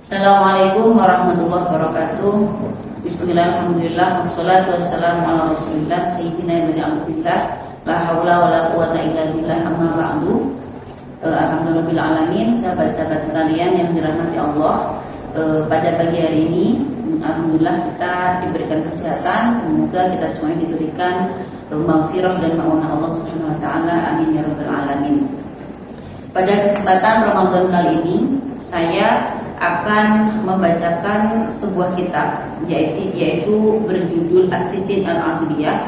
Assalamualaikum warahmatullahi wabarakatuh. Bismillahirrahmanirrahim. Wassalatu wassalamu ala Rasulillah sayyidina ibni Abdillah. La haula wala quwata illa billah. Amma ba'du. Alhamdulillahil alamin, sahabat-sahabat sekalian yang dirahmati Allah. Pada pagi hari ini alhamdulillah kita diberikan kesehatan. Semoga kita semuanya diberikan maghfirah dan maunah Allah Subhanahu wa taala. Amin ya rabbal alamin. Pada kesempatan Ramadan kali ini saya akan membacakan sebuah kitab yaitu berjudul As-Sittin Al-Adliyah,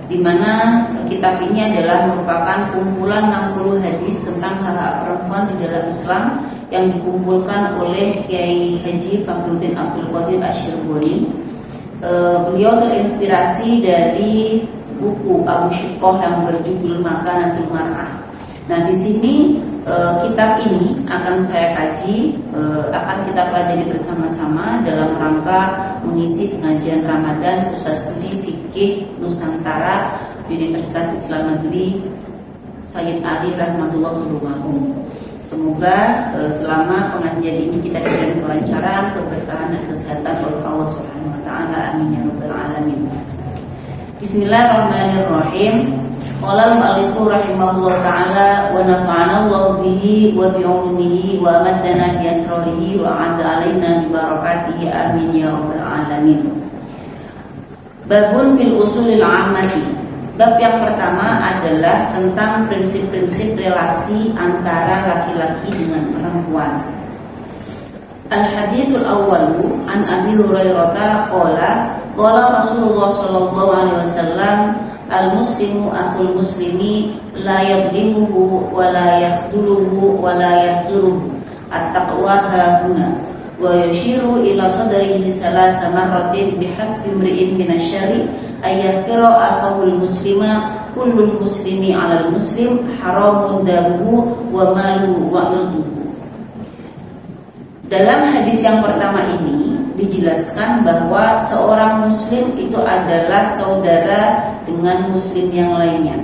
di mana kitab ini adalah merupakan kumpulan 60 hadis tentang hak-hak perempuan di dalam Islam yang dikumpulkan oleh Kiai Haji Fakhruddin Abdul Qadir Asy-Syirboni. Beliau terinspirasi dari buku Abu Syiqqah yang berjudul Makanatul Mar'ah. Nah, di sini kitab ini akan saya kaji, akan kita pelajari bersama-sama dalam rangka mengisi pengajian Ramadan Pusat Studi Fikih Nusantara Universitas Islam Negeri Sayyid Ali Rahmatullah Wabarakatuh. Semoga selama pengajian ini kita diberikan kelancaran, keberkahan dan kesehatan oleh Allah Subhanahu wa taala. Amin ya rabbal alamin. Bismillahirrahmanirrahim. Qala al-mu'allifu rahimahullah ta'ala wa nafa'ana Allah bihi wa bi'ulumihi wa amaddana bi asrarihi wa 'adda 'alaina bi barakatihi amin ya rabbal alamin. Babun fil usulil 'ammati. Bab yang pertama adalah tentang prinsip-prinsip relasi antara laki-laki dengan perempuan. Al-hadithul awwalu an Abi Hurairah qala Rasulullah sallallahu alaihi wasallam al-muslimu akhul muslimi la yadlimuhu wa la yakhduluhu wa la yahqiruhu at-taqwa hahuna wa yushiru ila sadrihi salasa marratin bihasbi imri'in minasyari ay yahqira akhul muslima kullul muslimi 'alal muslim haramun damuhu wa maluhu wa irduhu. Dalam hadis yang pertama ini dijelaskan bahwa seorang muslim itu adalah saudara dengan muslim yang lainnya.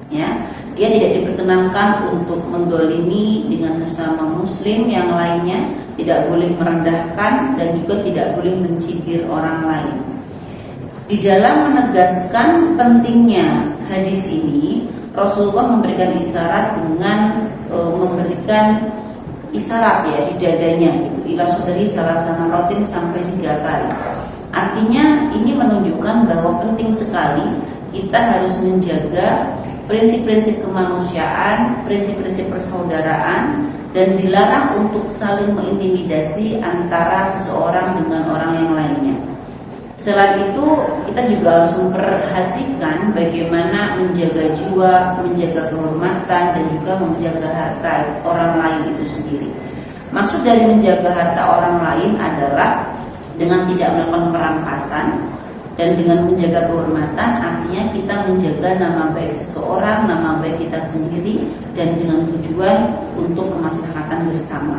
Ya, dia tidak diperkenankan untuk mendolimi dengan sesama muslim yang lainnya, tidak boleh merendahkan dan juga tidak boleh mencibir orang lain. Di dalam menegaskan pentingnya hadis ini, Rasulullah memberikan isyarat dengan memberikan isyarat ya di dadanya gitu, ila sodri salah sama rotin sampai 3 kali. Artinya ini menunjukkan bahwa penting sekali kita harus menjaga prinsip-prinsip kemanusiaan, prinsip-prinsip persaudaraan, dan dilarang untuk saling mengintimidasi antara seseorang dengan orang yang lainnya. Selain itu kita juga harus memperhatikan bagaimana menjaga jiwa, menjaga kehormatan, dan juga menjaga harta orang lain itu sendiri. Maksud dari menjaga harta orang lain adalah dengan tidak melakukan perampasan, dan dengan menjaga kehormatan artinya kita menjaga nama baik seseorang, nama baik kita sendiri, dan dengan tujuan untuk kemaslahatan bersama.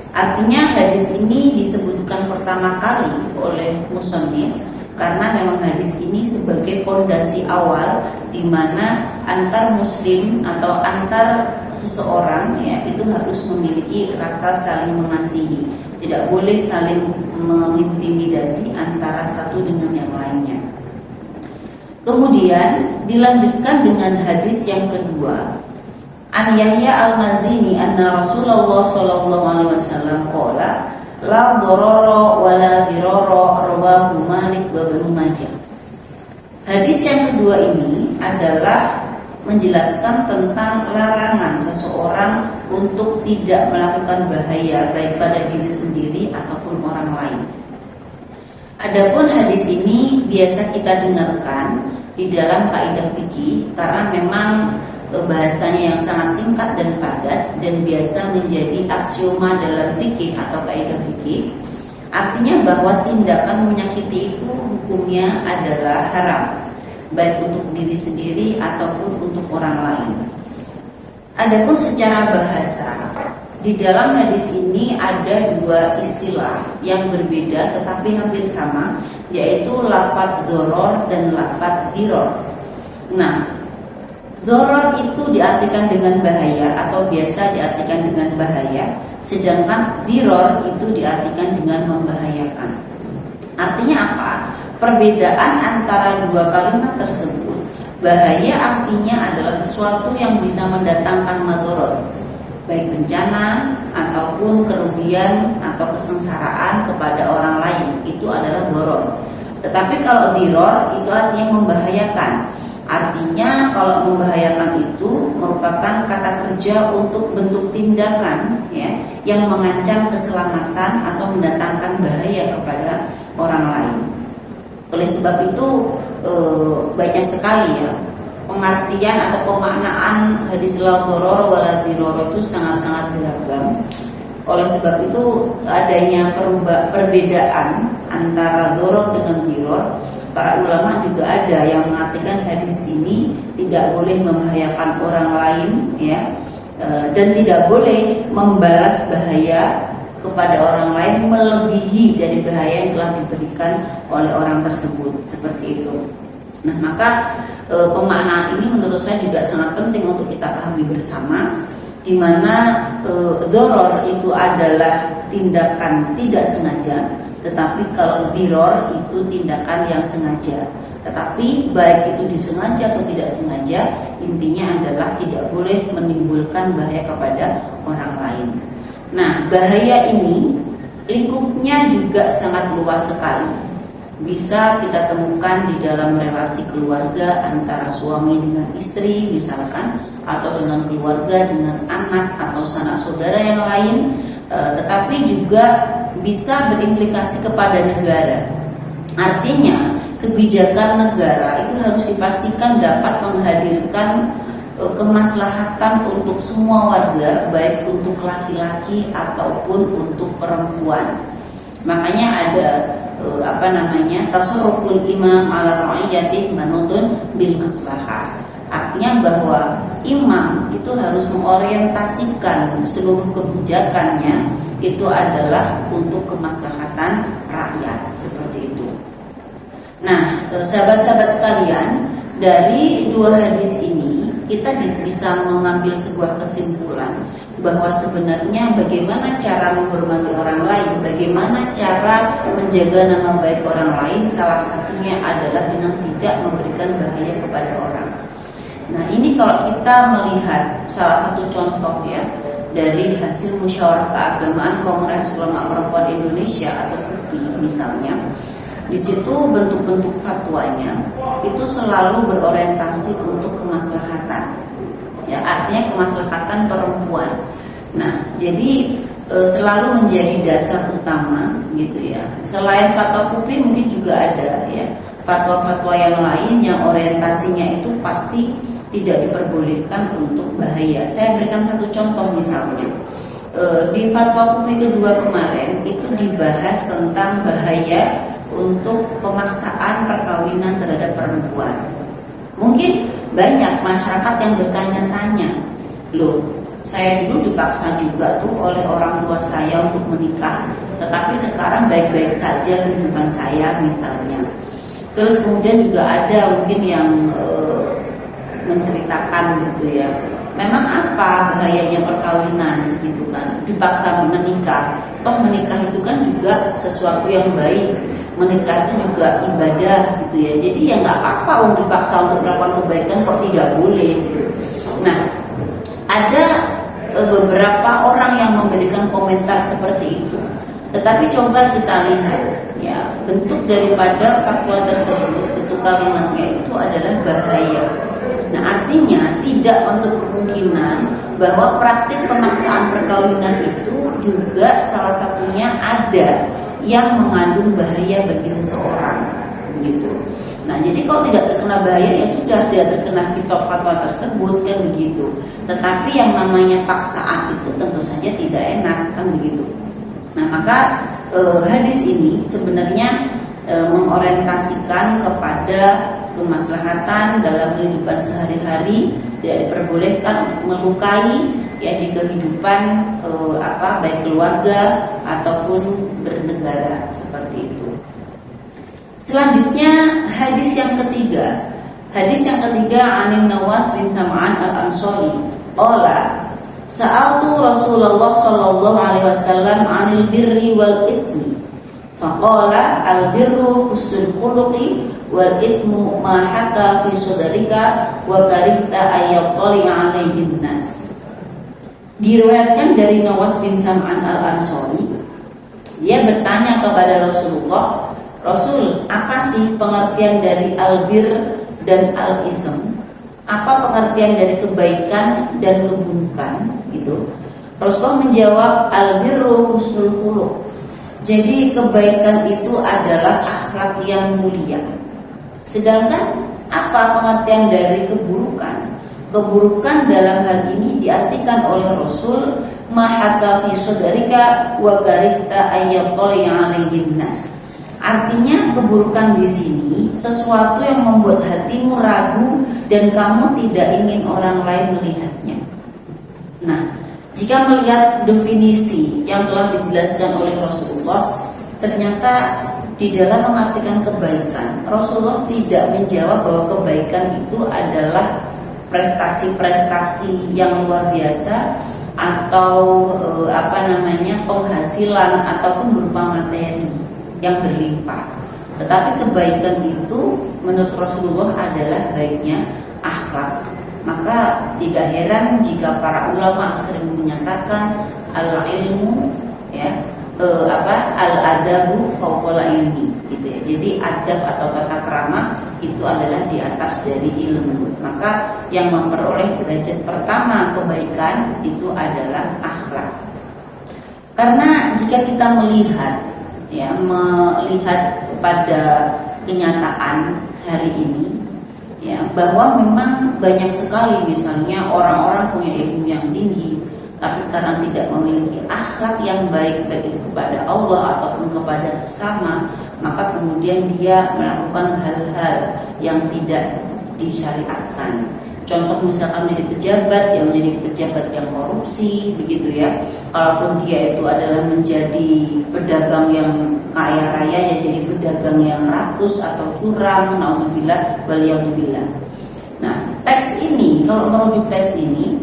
Artinya hadis ini disebutkan pertama kali oleh musannif karena memang hadis ini sebagai pondasi awal di mana antar muslim atau antar seseorang ya itu harus memiliki rasa saling mengasihi. Tidak boleh saling mengintimidasi antara satu dengan yang lainnya. Kemudian dilanjutkan dengan hadis yang kedua. An Yahya Al-Mazini anna Rasulullah sallallahu alaihi wasallam qala la dharara wa la dirara rawahu Malik wa Ibnu Majah. Hadis yang kedua ini adalah menjelaskan tentang larangan seseorang untuk tidak melakukan bahaya baik pada diri sendiri ataupun orang lain. Adapun hadis ini biasa kita dengarkan di dalam kaidah fikih karena memang bahasanya yang sangat singkat dan padat dan biasa menjadi aksioma dalam fikih atau kaidah fikih. Artinya bahwa tindakan menyakiti itu hukumnya adalah haram, baik untuk diri sendiri ataupun untuk orang lain. Adapun secara bahasa, di dalam hadis ini ada 2 istilah yang berbeda tetapi hampir sama, yaitu lafadz doror dan lafadz diror. Nah, Doror itu diartikan dengan bahaya atau biasa diartikan dengan bahaya, sedangkan diror itu diartikan dengan membahayakan. Artinya apa? Perbedaan antara dua kalimat tersebut. Bahaya artinya adalah sesuatu yang bisa mendatangkan madorot, baik bencana ataupun kerugian atau kesengsaraan kepada orang lain, itu adalah doror. Tetapi kalau diror itu artinya membahayakan. Artinya kalau membahayakan itu merupakan kata kerja untuk bentuk tindakan ya, yang mengancam keselamatan atau mendatangkan bahaya kepada orang lain. Oleh sebab itu banyak sekali ya pengertian atau pemaknaan hadis la doror wala diror itu sangat-sangat beragam. Oleh sebab itu adanya perbedaan antara doror dengan diror. Para ulama juga ada yang mengartikan hadis ini tidak boleh membahayakan orang lain ya, dan tidak boleh membalas bahaya kepada orang lain melebihi dari bahaya yang telah diberikan oleh orang tersebut, seperti itu. Nah, maka pemaknaan ini menurut saya juga sangat penting untuk kita pahami bersama, di mana doror itu adalah tindakan tidak sengaja, tetapi kalau diror itu tindakan yang sengaja. Tetapi baik itu disengaja atau tidak sengaja, intinya adalah tidak boleh menimbulkan bahaya kepada orang lain. Nah, bahaya ini lingkupnya juga sangat luas sekali. Bisa kita temukan di dalam relasi keluarga antara suami dengan istri misalkan, atau dengan keluarga dengan anak atau sanak saudara yang lain, tetapi juga bisa berimplikasi kepada negara. Artinya kebijakan negara itu harus dipastikan dapat menghadirkan kemaslahatan untuk semua warga, baik untuk laki-laki ataupun untuk perempuan. Makanya ada tasarruful imam ala ra'iyatih manutun bil maslahah. Artinya bahwa imam itu harus mengorientasikan seluruh kebijakannya itu adalah untuk kemaslahatan rakyat, seperti itu. Nah, sahabat-sahabat sekalian, dari dua hadis ini kita bisa mengambil sebuah kesimpulan bahwa sebenarnya bagaimana cara menghormati orang lain, bagaimana cara menjaga nama baik orang lain, salah satunya adalah dengan tidak memberikan bahaya kepada orang. Nah, ini kalau kita melihat salah satu contoh ya dari hasil musyawarah keagamaan Kongres Ulama Perempuan Indonesia atau KUPI misalnya, di situ bentuk-bentuk fatwanya itu selalu berorientasi untuk kemaslahatan. Ya, artinya kemaslahatan perempuan. Nah, jadi selalu menjadi dasar utama gitu ya. Selain fatwa KUPI mungkin juga ada ya fatwa-fatwa yang lain yang orientasinya itu pasti tidak diperbolehkan untuk bahaya. Saya berikan satu contoh misalnya. Di fatwa KUPI kedua kemarin itu dibahas tentang bahaya untuk pemaksaan perkawinan terhadap perempuan. Mungkin banyak masyarakat yang bertanya-tanya, loh, saya dulu dipaksa juga tuh oleh orang tua saya untuk menikah, tetapi sekarang baik-baik saja kehidupan saya misalnya. Terus kemudian juga ada mungkin yang menceritakan gitu ya, memang apa bahayanya perkawinan gitu kan, dipaksa menikah. Toh menikah itu kan juga sesuatu yang baik, menikah itu juga ibadah gitu ya. Jadi ya nggak apa-apa untuk dipaksa untuk melakukan kebaikan kok tidak boleh gitu. Nah, ada beberapa orang yang memberikan komentar seperti itu. Tetapi coba kita lihat ya, bentuk daripada fatwa tersebut, itu kalimatnya itu adalah bahaya. Nah, artinya tidak untuk kemungkinan bahwa praktik pemaksaan perkawinan itu juga salah satunya ada yang mengandung bahaya bagi seseorang, begitu. Nah, jadi kalau tidak terkena bahaya ya sudah, tidak terkena kitab fatwa tersebut kan begitu. Tetapi yang namanya paksaan itu tentu saja tidak enak kan begitu. Nah, maka hadis ini sebenarnya mengorientasikan kepada kemaslahatan dalam kehidupan sehari-hari, tidak diperbolehkan untuk melukai ya di kehidupan baik keluarga ataupun bernegara, seperti itu. Selanjutnya hadis yang ketiga, Hadis yang ketiga, Anin Nawas bin Sam'an al-Ansari qala sa'altu Rasulullah sallallahu alaihi wasallam 'anil birri wal ithmi faqala al birru husnul khuluqi wal ithmu ma haka fi sadrika wa karihta ayyatali 'alaihin nas. Diriwayatkan dari Nawas bin Sam'an al-Ansari, dia bertanya kepada Rasulullah, Rasul, apa sih pengertian dari al-bir dan al-ithm? Apa pengertian dari kebaikan dan keburukan? Gitu. Rasulullah menjawab, al-birru husnul khuluq. Jadi kebaikan itu adalah akhlak yang mulia. Sedangkan apa pengertian dari keburukan? Keburukan dalam hal ini diartikan oleh Rasul mahaka fi sadrika wa karihta ayyatali 'alaihin nas. Artinya keburukan di sini sesuatu yang membuat hatimu ragu dan kamu tidak ingin orang lain melihatnya. Nah, jika melihat definisi yang telah dijelaskan oleh Rasulullah, ternyata di dalam mengartikan kebaikan, Rasulullah tidak menjawab bahwa kebaikan itu adalah prestasi-prestasi yang luar biasa atau penghasilan ataupun berupa materi yang berlimpah. Tetapi kebaikan itu menurut Rasulullah adalah baiknya akhlak. Maka tidak heran jika para ulama sering menyatakan al-ilmu al-adabu fauqal ilmi gitu ya. Jadi adab atau tata krama itu adalah di atas dari ilmu. Maka yang memperoleh derajat pertama kebaikan itu adalah akhlak. Karena jika kita melihat pada kenyataan hari ini bahwa memang banyak sekali misalnya orang-orang punya ilmu yang tinggi, tapi karena tidak memiliki akhlak yang baik itu kepada Allah ataupun kepada sesama, maka kemudian dia melakukan hal-hal yang tidak disyariatkan. Contoh misalkan menjadi pejabat yang korupsi, begitu ya. Kalaupun dia itu adalah menjadi pedagang yang kaya raya, ya jadi pedagang yang rakus atau curang, naudzubillah waliyadzubillah. Nah, teks ini, kalau merujuk teks ini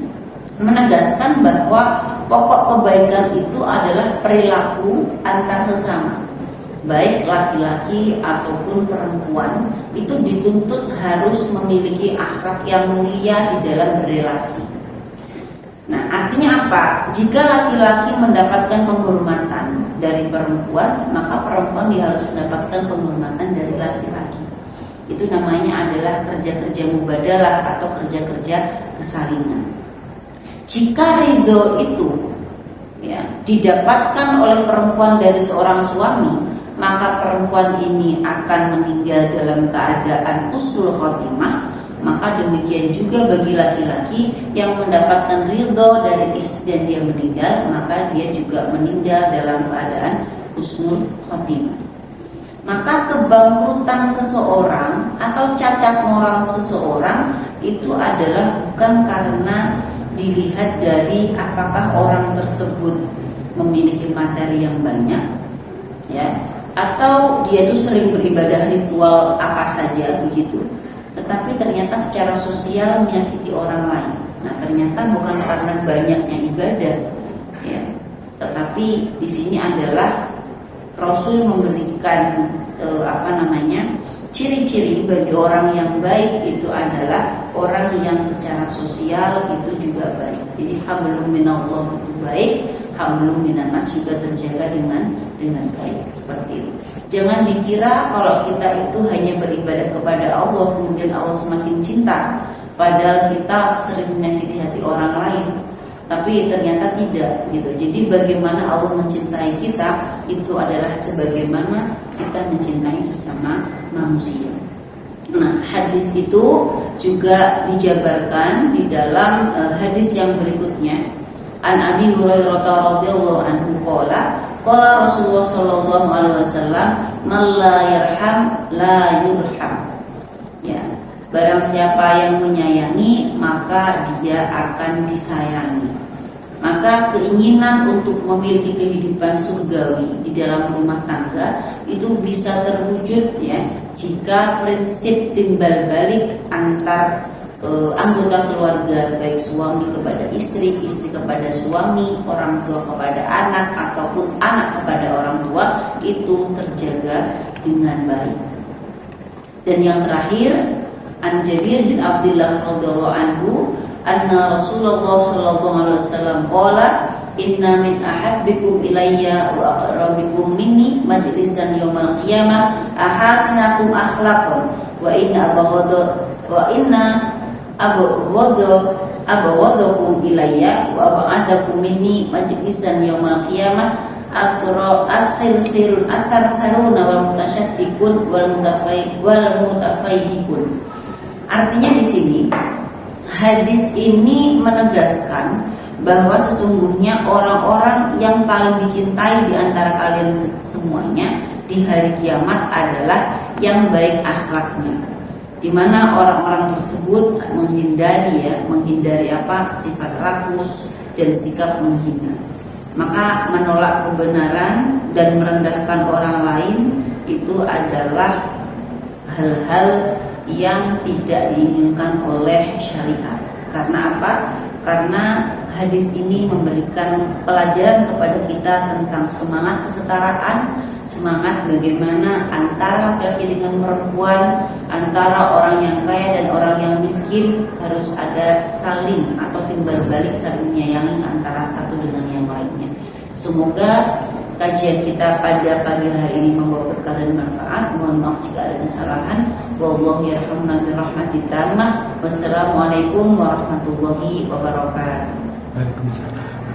menegaskan bahwa pokok kebaikan itu adalah perilaku antar sesama, baik laki-laki ataupun perempuan, itu dituntut harus memiliki akhlak yang mulia di dalam berrelasi. Nah, artinya apa? Jika laki-laki mendapatkan penghormatan dari perempuan, maka perempuan dia harus mendapatkan penghormatan dari laki-laki. Itu namanya adalah kerja-kerja mubadalah atau kerja-kerja kesalingan. Jika ridho itu didapatkan oleh perempuan dari seorang suami, maka perempuan ini akan meninggal dalam keadaan husnul khotimah. Maka demikian juga bagi laki-laki yang mendapatkan ridho dari istri dan dia meninggal, maka dia juga meninggal dalam keadaan husnul khotimah. Maka kebangkrutan seseorang atau cacat moral seseorang itu adalah bukan karena dilihat dari apakah orang tersebut memiliki materi yang banyak, atau dia itu sering beribadah ritual apa saja begitu, tetapi ternyata secara sosial menyakiti orang lain. Nah, ternyata bukan karena banyaknya ibadah, tetapi di sini adalah Rasul memberikan ciri-ciri bagi orang yang baik itu adalah orang yang secara sosial itu juga baik. Jadi hablum minallah itu baik, hablum minan nas juga terjaga dengan baik seperti itu. Jangan dikira kalau kita itu hanya beribadah kepada Allah kemudian Allah semakin cinta, padahal kita sering menyakiti hati orang lain. Tapi ternyata tidak gitu. Jadi bagaimana Allah mencintai kita itu adalah sebagaimana kita mencintai sesama manusia. Nah, hadis itu juga dijabarkan di dalam hadis yang berikutnya. An Abi Hurairah radhiyallahu anhu qala Rasulullah sallallahu alaihi wasallam man la yarham la yurham. Barang siapa yang menyayangi maka dia akan disayangi. Maka keinginan untuk memiliki kehidupan surgawi di dalam rumah tangga itu bisa terwujud ya jika prinsip timbal balik antar anggota keluarga, baik suami kepada istri, istri kepada suami, orang tua kepada anak, ataupun anak kepada orang tua itu terjaga dengan baik. Dan yang terakhir, An Jabir bin Abdullah radhiyallahu anhu, anna Rasulullah sallallahu alaihi wasallam qala, inna min ahabbikum ilayya wa aqrabikum minni majlisan yaumal qiyamah ahasinakum akhlaqan wa inna abghadakum ilayya wa ab'adakum minni majlisan yaumal qiyamah at-taruna wal mutasyaddiqun wal mutafayyikun. Artinya di sini hadis ini menegaskan bahwa sesungguhnya orang-orang yang paling dicintai di antara kalian semuanya di hari kiamat adalah yang baik akhlaknya, di mana orang-orang tersebut menghindari apa? Sifat rakus dan sikap menghina. Maka menolak kebenaran dan merendahkan orang lain itu adalah hal-hal yang tidak diinginkan oleh syariat. Karena apa? Karena hadis ini memberikan pelajaran kepada kita tentang semangat kesetaraan, semangat bagaimana antara laki-laki dengan perempuan, antara orang yang kaya dan orang yang miskin harus ada saling atau timbal balik, saling menyayangi antara satu dengan yang lainnya. Semoga kajian kita pada pagi hari ini membawa berkah dan manfaat. Mohon maaf jika ada kesalahan. Wallahu yarhamna birahmatit tammah. Wassalamualaikum warahmatullahi wabarakatuh. Waalaikumsalam.